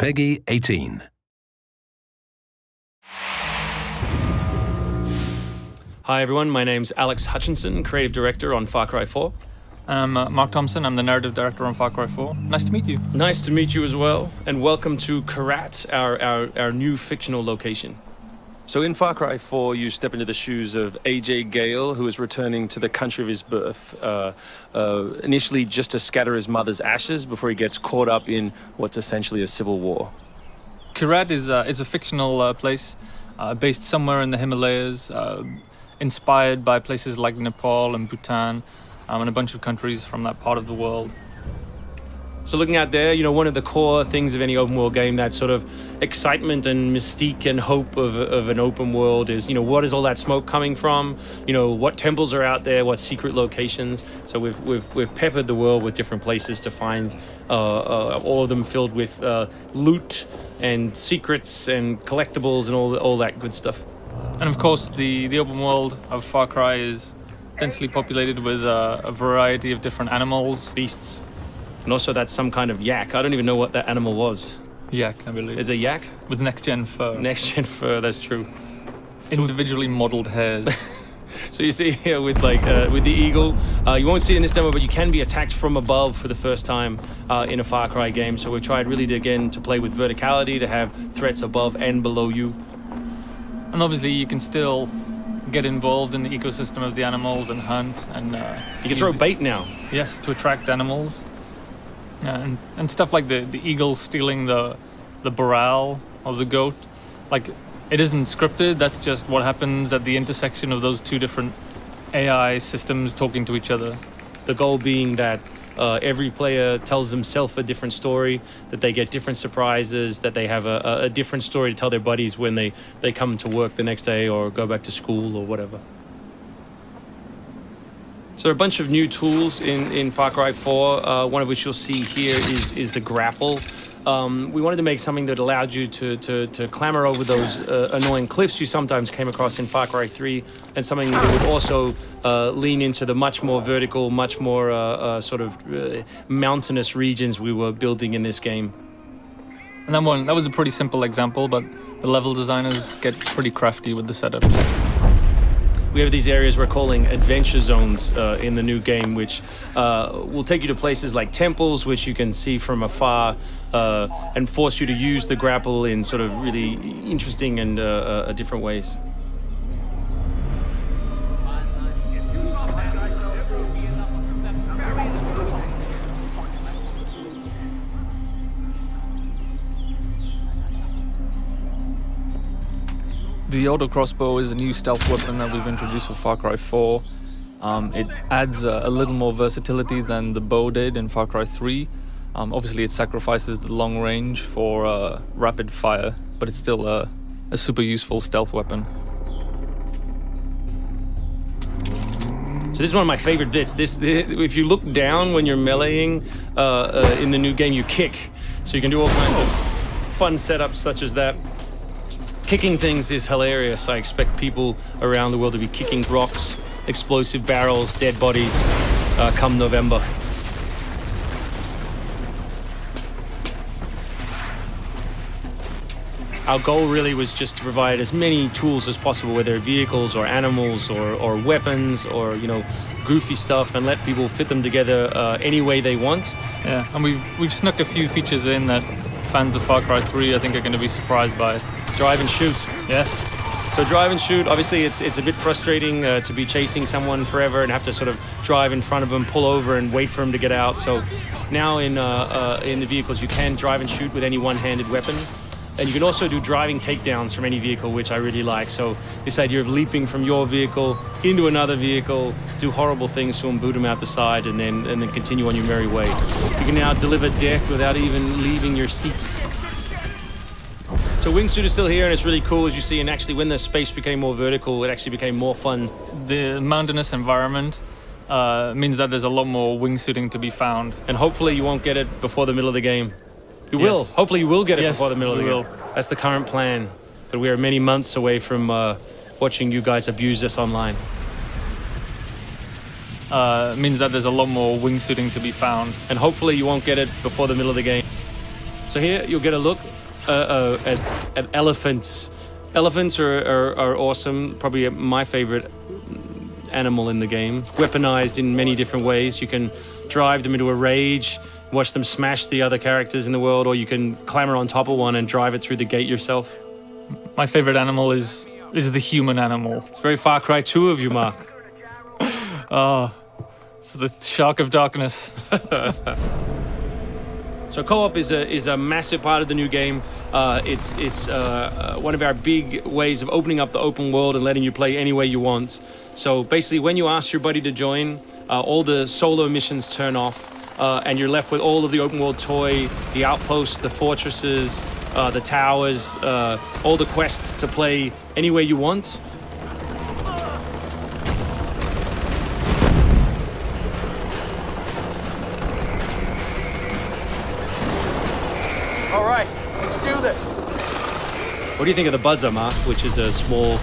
Peggy 18. Hi everyone, my name's Alex Hutchinson, Creative Director on Far Cry 4. I'm Mark Thompson, I'm the Narrative Director on Far Cry 4. Nice to meet you. Nice to meet you as well, and welcome to Karat, our new fictional location. So in Far Cry 4, you step into the shoes of AJ Gale, who is returning to the country of his birth, initially just to scatter his mother's ashes before he gets caught up in what's essentially a civil war. Karat is a fictional place based somewhere in the Himalayas, inspired by places like Nepal and Bhutan, and a bunch of countries from that part of the world. So looking out there, one of the core things of any open world game, that sort of excitement and mystique and hope of an open world is, what is all that smoke coming from? What temples are out there? What secret locations? So we've peppered the world with different places to find, all of them filled with loot and secrets and collectibles and all that good stuff. And of course, the open world of Far Cry is densely populated with a variety of different animals, beasts. And also that's some kind of yak. I don't even know what that animal was. Yak, I believe. Is it a yak? With next-gen fur. Next-gen fur, that's true. Individually modeled hairs. So you see here with the eagle, you won't see it in this demo, but you can be attacked from above for the first time in a Far Cry game. So we've tried really to play with verticality, to have threats above and below you. And obviously you can still get involved in the ecosystem of the animals and hunt. And you can throw bait now. Yes, to attract animals. And stuff like the eagle stealing the barrel of the goat. Like, it isn't scripted, that's just what happens at the intersection of those two different AI systems talking to each other. The goal being that every player tells themselves a different story, that they get different surprises, that they have a different story to tell their buddies when they come to work the next day or go back to school or whatever. So there are a bunch of new tools in Far Cry 4, one of which you'll see here is the grapple. We wanted to make something that allowed you to clamber over those annoying cliffs you sometimes came across in Far Cry 3, and something that would also lean into the much more vertical, much more mountainous regions we were building in this game. And that was a pretty simple example, but the level designers get pretty crafty with the setup. We have these areas we're calling adventure zones in the new game, which will take you to places like temples, which you can see from afar, and force you to use the grapple in sort of really interesting and different ways. The auto crossbow is a new stealth weapon that we've introduced for Far Cry 4. It adds a little more versatility than the bow did in Far Cry 3. Obviously it sacrifices the long range for rapid fire, but it's still a super useful stealth weapon. So this is one of my favorite bits. This if you look down when you're meleeing in the new game, you kick. So you can do all kinds of fun setups such as that. Kicking things is hilarious. I expect people around the world to be kicking rocks, explosive barrels, dead bodies, come November. Our goal really was just to provide as many tools as possible, whether vehicles or animals or weapons or goofy stuff, and let people fit them together any way they want. Yeah, and we've snuck a few features in that fans of Far Cry 3 I think are going to be surprised by. Drive and shoot. Yes. So drive and shoot, obviously it's a bit frustrating to be chasing someone forever and have to sort of drive in front of them, pull over and wait for them to get out. So now in the vehicles you can drive and shoot with any one-handed weapon. And you can also do driving takedowns from any vehicle, which I really like. So this idea of leaping from your vehicle into another vehicle, do horrible things to them, boot them out the side, and then continue on your merry way. You can now deliver death without even leaving your seat. So wingsuit is still here, and it's really cool, as you see, and actually when the space became more vertical, it actually became more fun. The mountainous environment means that there's a lot more wingsuiting to be found. And hopefully you won't get it before the middle of the game. You will. Hopefully you will get it before the middle of the game. That's the current plan. But we are many months away from watching you guys abuse us online. Means that there's a lot more wingsuiting to be found. And hopefully you won't get it before the middle of the game. So here you'll get a look at elephants. Elephants are awesome. Probably my favorite animal in the game. Weaponized in many different ways. You can drive them into a rage, watch them smash the other characters in the world, or you can clamber on top of one and drive it through the gate yourself. My favorite animal is the human animal. It's very Far Cry 2 of you, Mark. Oh, it's the shark of darkness. So co-op is a massive part of the new game. It's one of our big ways of opening up the open world and letting you play any way you want. So basically, when you ask your buddy to join, all the solo missions turn off, and you're left with all of the open world toy, the outposts, the fortresses, the towers, all the quests to play any way you want. All right, let's do this. What do you think of the Buzzer, Mark, which is a small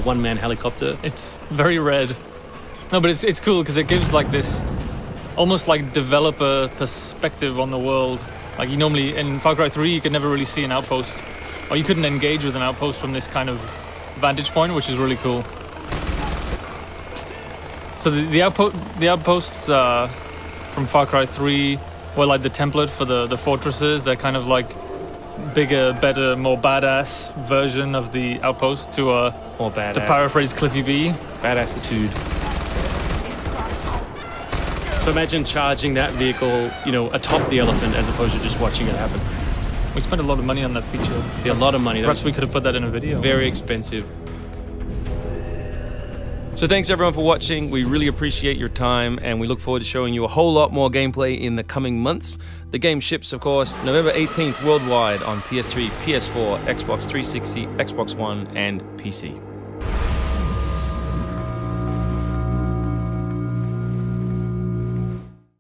one-man helicopter? It's very red. No, but it's cool because it gives like this almost like developer perspective on the world. Like you normally in Far Cry 3 you could never really see an outpost, or you couldn't engage with an outpost from this kind of vantage point, which is really cool. So the outposts from Far Cry 3 were like the template for the fortresses. They're kind of like bigger, better, more badass version of the outpost to More badass. to paraphrase Cliffy B. Badassitude. So imagine charging that vehicle, atop the elephant as opposed to just watching it happen. We spent a lot of money on that feature. A lot of money. Perhaps we could have put that in a video. Very expensive. So thanks everyone for watching. We really appreciate your time, and we look forward to showing you a whole lot more gameplay in the coming months. The game ships, of course, November 18th worldwide on PS3, PS4, Xbox 360, Xbox One, and PC.